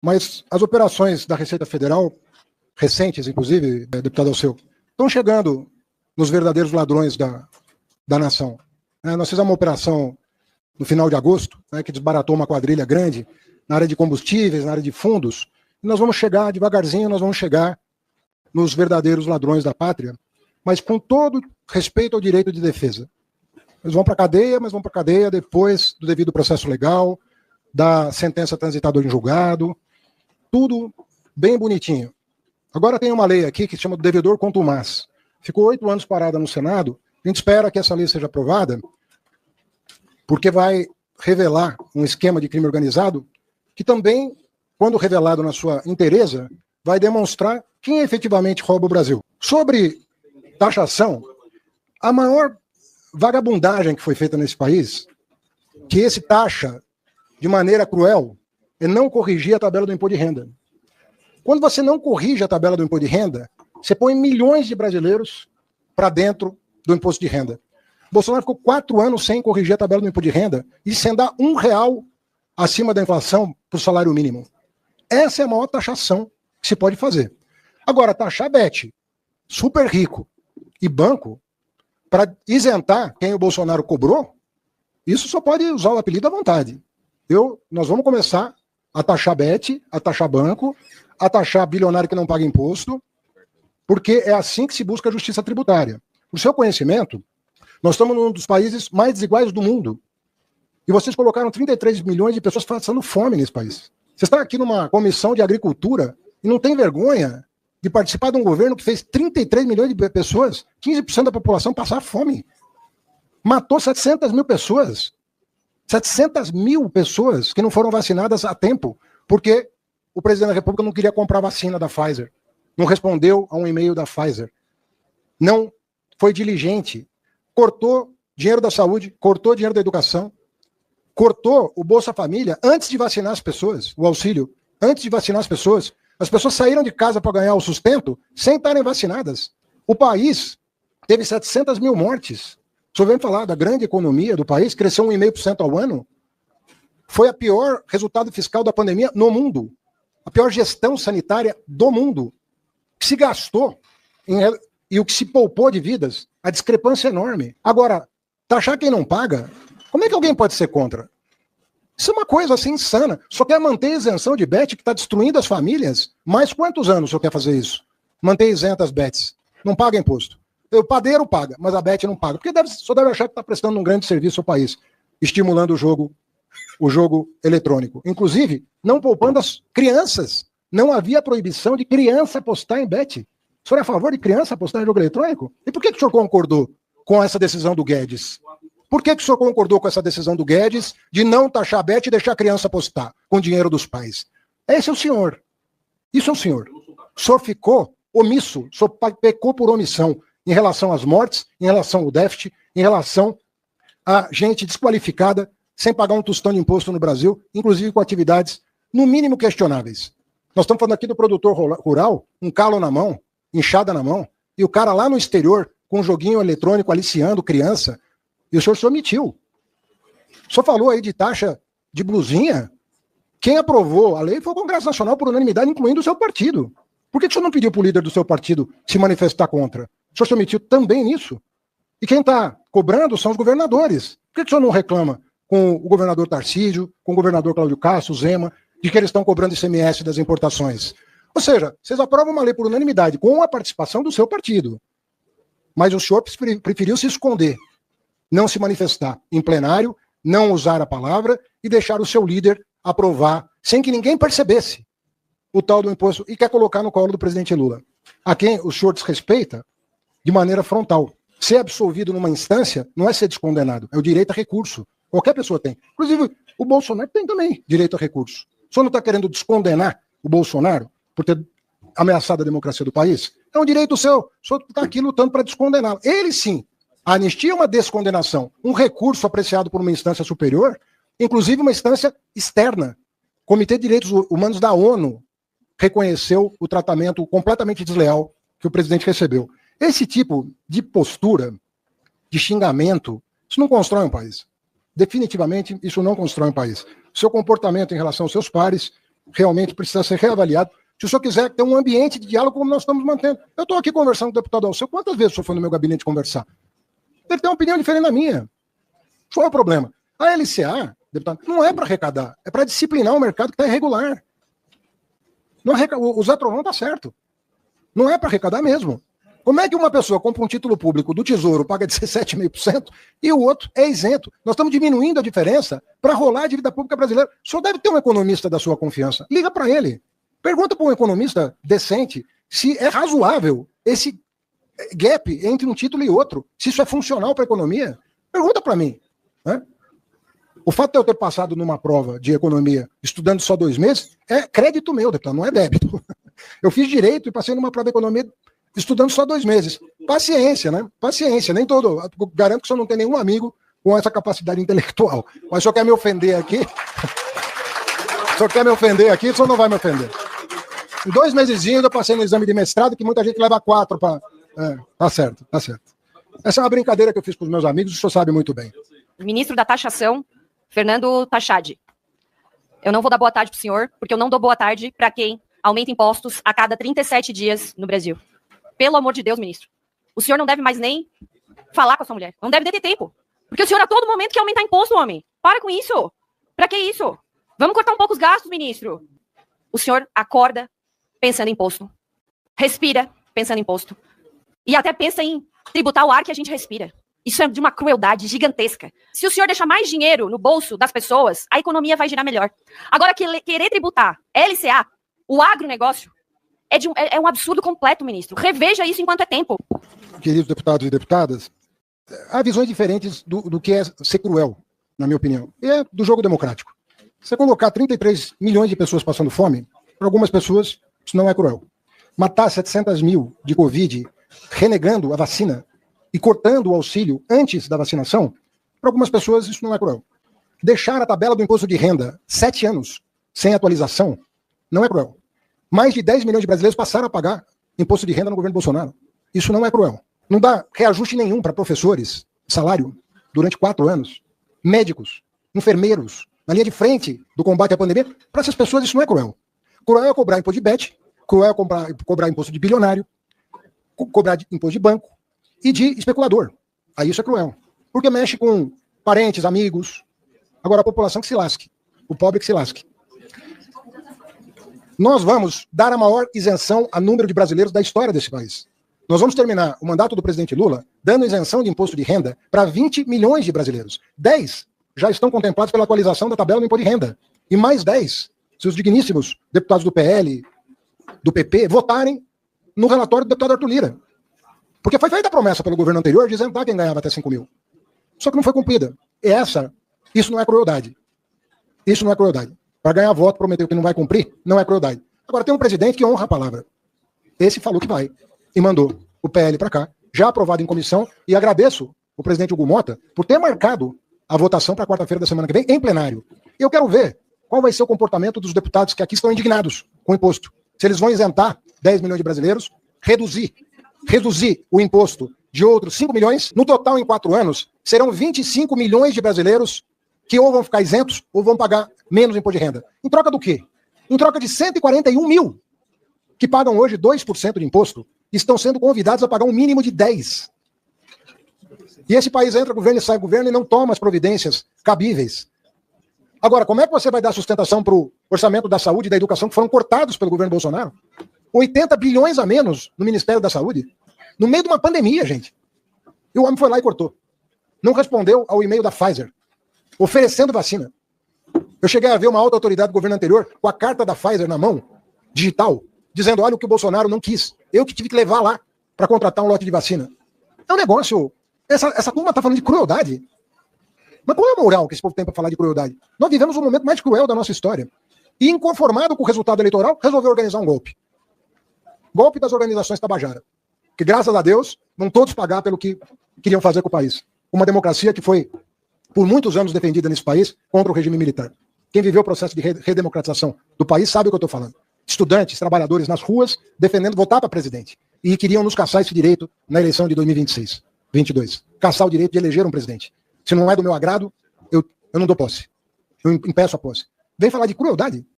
Mas as operações da Receita Federal, recentes, inclusive, deputado Alceu, estão chegando nos verdadeiros ladrões da nação. Nós fizemos uma operação no final de agosto, que desbaratou uma quadrilha grande na área de combustíveis, na área de fundos, e nós vamos chegar, devagarzinho, nós vamos chegar nos verdadeiros ladrões da pátria, mas com todo respeito ao direito de defesa. Eles vão para a cadeia, mas vão para a cadeia depois do devido processo legal, da sentença transitada em julgado, tudo bem bonitinho. Agora tem uma lei aqui que se chama do devedor contumaz. Ficou 8 anos parada no Senado, a gente espera que essa lei seja aprovada, porque vai revelar um esquema de crime organizado que também, quando revelado na sua inteireza, vai demonstrar quem efetivamente rouba o Brasil. Sobre taxação, a maior vagabundagem que foi feita nesse país, que esse taxa de maneira cruel, é não corrigir a tabela do imposto de renda. Quando você não corrige a tabela do imposto de renda, você põe milhões de brasileiros para dentro do imposto de renda. Bolsonaro ficou 4 anos sem corrigir a tabela do imposto de renda e sem dar R$1 acima da inflação para o salário mínimo. Essa é a maior taxação que se pode fazer. Agora, taxar Bet, super rico e banco, para isentar quem o Bolsonaro cobrou, isso só pode usar o apelido à vontade. Nós vamos começar a taxar Bet, a taxar banco, a taxar bilionário que não paga imposto, porque é assim que se busca a justiça tributária. Por seu conhecimento, nós estamos num dos países mais desiguais do mundo. E vocês colocaram 33 milhões de pessoas passando fome nesse país. Você está aqui numa comissão de agricultura e não tem vergonha de participar de um governo que fez 33 milhões de pessoas, 15% da população passar fome. Matou 700 mil pessoas. 700 mil pessoas que não foram vacinadas a tempo, porque o presidente da República não queria comprar vacina da Pfizer. Não respondeu a um e-mail da Pfizer. Não foi diligente. Cortou dinheiro da saúde, cortou dinheiro da educação, cortou o Bolsa Família antes de vacinar as pessoas, o auxílio, antes de vacinar as pessoas. As pessoas saíram de casa para ganhar o sustento sem estarem vacinadas. O país teve 700 mil mortes. O senhor vem falar da grande economia do país, cresceu 1,5% ao ano. Foi a pior resultado fiscal da pandemia no mundo. A pior gestão sanitária do mundo. O que se gastou e o que se poupou de vidas, a discrepância é enorme. Agora, taxar quem não paga, como é que alguém pode ser contra? Isso é uma coisa assim insana. Só quer manter a isenção de Bet que está destruindo as famílias. Mais quantos anos o senhor quer fazer isso? Manter isenta as Bets. Não paga imposto. O padeiro paga, mas a Bet não paga. Porque só deve achar que está prestando um grande serviço ao país, estimulando o jogo eletrônico. Inclusive, não poupando as crianças. Não havia proibição de criança apostar em Bet. O senhor é a favor de criança apostar em jogo eletrônico? E por que o senhor concordou com essa decisão do Guedes? Por que o senhor concordou com essa decisão do Guedes de não taxar a Bet e deixar a criança apostar com o dinheiro dos pais? Esse é o senhor. Isso é o senhor. O senhor ficou omisso, o senhor pecou por omissão em relação às mortes, em relação ao déficit, em relação a gente desqualificada, sem pagar um tostão de imposto no Brasil, inclusive com atividades, no mínimo, questionáveis. Nós estamos falando aqui do produtor rural, um calo na mão, inchada na mão, e o cara lá no exterior, com um joguinho eletrônico, aliciando criança, e o senhor se omitiu. O senhor falou aí de taxa de blusinha. Quem aprovou a lei foi o Congresso Nacional por unanimidade, incluindo o seu partido. Por que o senhor não pediu para o líder do seu partido se manifestar contra? O senhor se omitiu também nisso. E quem está cobrando são os governadores. Por que o senhor não reclama com o governador Tarcísio, com o governador Cláudio Castro, Zema, de que eles estão cobrando ICMS das importações? Ou seja, vocês aprovam uma lei por unanimidade, com a participação do seu partido. Mas o senhor preferiu se esconder, não se manifestar em plenário, não usar a palavra e deixar o seu líder aprovar, sem que ninguém percebesse, o tal do imposto, e quer colocar no colo do presidente Lula, a quem o senhor desrespeita de maneira frontal. Ser absolvido numa instância não é ser descondenado, é o direito a recurso. Qualquer pessoa tem. Inclusive, o Bolsonaro tem também direito a recurso. O senhor não está querendo descondenar o Bolsonaro por ter ameaçado a democracia do país? É um direito seu. O senhor está aqui lutando para descondená-lo. Ele sim. A anistia é uma descondenação. Um recurso apreciado por uma instância superior, inclusive uma instância externa. O Comitê de Direitos Humanos da ONU reconheceu o tratamento completamente desleal que o presidente recebeu. Esse tipo de postura, de xingamento, isso não constrói um país. Definitivamente, isso não constrói um país. Seu comportamento em relação aos seus pares realmente precisa ser reavaliado. Se o senhor quiser ter um ambiente de diálogo como nós estamos mantendo. Eu estou aqui conversando com o deputado Alceu. Quantas vezes o senhor foi no meu gabinete conversar? Ele tem uma opinião diferente da minha. Qual é o problema? A LCA, deputado, não é para arrecadar, é para disciplinar um mercado que está irregular. Não o Zé Trovão está certo. Não é para arrecadar mesmo. Como é que uma pessoa compra um título público do Tesouro, paga 17,5%, e o outro é isento? Nós estamos diminuindo a diferença para rolar a dívida pública brasileira. O senhor deve ter um economista da sua confiança. Liga para ele. Pergunta para um economista decente se é razoável esse gap entre um título e outro, se isso é funcional para a economia. Pergunta para mim. Né? O fato de eu ter passado numa prova de economia estudando só 2 meses é crédito meu, deputado, não é débito. Eu fiz direito e passei numa prova de economia estudando só 2 meses. Paciência, né? Paciência, nem todo. Garanto que o senhor não tem nenhum amigo com essa capacidade intelectual. Mas o senhor quer me ofender aqui? O senhor quer me ofender aqui, o senhor não vai me ofender. Em 2 mesezinhos eu passei no exame de mestrado, que muita gente leva 4 para... tá certo, tá certo. Essa é uma brincadeira que eu fiz com os meus amigos, o senhor sabe muito bem. Ministro da Taxação, Fernando Tachad. Eu não vou dar boa tarde para o senhor, porque eu não dou boa tarde para quem aumenta impostos a cada 37 dias no Brasil. Pelo amor de Deus, ministro. O senhor não deve mais nem falar com a sua mulher. Não deve ter tempo. Porque o senhor a todo momento quer aumentar imposto, homem. Para com isso. Para que isso? Vamos cortar um pouco os gastos, ministro. O senhor acorda pensando em imposto. Respira pensando em imposto. E até pensa em tributar o ar que a gente respira. Isso é de uma crueldade gigantesca. Se o senhor deixar mais dinheiro no bolso das pessoas, a economia vai girar melhor. Agora, querer tributar LCA, o agronegócio, é um absurdo completo, ministro. Reveja isso enquanto é tempo. Queridos deputados e deputadas, há visões diferentes do que é ser cruel, na minha opinião. E é do jogo democrático. Você colocar 33 milhões de pessoas passando fome, para algumas pessoas, isso não é cruel. Matar 700 mil de Covid, renegando a vacina e cortando o auxílio antes da vacinação, para algumas pessoas isso não é cruel. Deixar a tabela do imposto de renda 7 anos sem atualização não é cruel. Mais de 10 milhões de brasileiros passaram a pagar imposto de renda no governo Bolsonaro. Isso não é cruel. Não dá reajuste nenhum para professores, salário, durante 4 anos. Médicos, enfermeiros, na linha de frente do combate à pandemia. Para essas pessoas isso não é cruel. Cruel é cobrar imposto de bet, cruel é cobrar imposto de bilionário, cobrar imposto de banco e de especulador. Aí isso é cruel. Porque mexe com parentes, amigos. Agora a população que se lasque. O pobre que se lasque. Nós vamos dar a maior isenção a número de brasileiros da história desse país. Nós vamos terminar o mandato do presidente Lula dando isenção de imposto de renda para 20 milhões de brasileiros. 10 já estão contemplados pela atualização da tabela do imposto de renda. E mais 10, se os digníssimos deputados do PL, do PP, votarem no relatório do deputado Arthur Lira. Porque foi feita a promessa pelo governo anterior de isentar quem ganhava até 5 mil. Só que não foi cumprida. Isso não é crueldade. Isso não é crueldade. Para ganhar voto, prometeu que não vai cumprir, não é crueldade. Agora, tem um presidente que honra a palavra. Esse falou que vai. E mandou o PL para cá, já aprovado em comissão, e agradeço o presidente Hugo Mota por ter marcado a votação para quarta-feira da semana que vem, em plenário. E eu quero ver qual vai ser o comportamento dos deputados que aqui estão indignados com o imposto. Se eles vão isentar 10 milhões de brasileiros, reduzir o imposto de outros 5 milhões, no total em 4 anos, serão 25 milhões de brasileiros que ou vão ficar isentos ou vão pagar menos imposto de renda. Em troca do quê? Em troca de 141 mil, que pagam hoje 2% de imposto, estão sendo convidados a pagar um mínimo de 10%. E esse país entra governo e sai governo e não toma as providências cabíveis. Agora, como é que você vai dar sustentação para o orçamento da saúde e da educação que foram cortados pelo governo Bolsonaro? 80 bilhões a menos no Ministério da Saúde, no meio de uma pandemia, gente. E o homem foi lá e cortou. Não respondeu ao e-mail da Pfizer, oferecendo vacina. Eu cheguei a ver uma alta autoridade do governo anterior com a carta da Pfizer na mão, digital, dizendo, olha o que o Bolsonaro não quis. Eu que tive que levar lá para contratar um lote de vacina. É um negócio... Essa turma está falando de crueldade. Mas qual é a moral que esse povo tem para falar de crueldade? Nós vivemos o momento mais cruel da nossa história. E, inconformado com o resultado eleitoral, resolveu organizar um golpe. Golpe das organizações Tabajara. Que, graças a Deus, vão todos pagar pelo que queriam fazer com o país. Uma democracia que foi, por muitos anos, defendida nesse país contra o regime militar. Quem viveu o processo de redemocratização do país sabe o que eu estou falando. Estudantes, trabalhadores nas ruas, defendendo votar para presidente. E queriam nos caçar esse direito na eleição de 2022. Caçar o direito de eleger um presidente. Se não é do meu agrado, eu não dou posse. Eu impeço a posse. Vem falar de crueldade?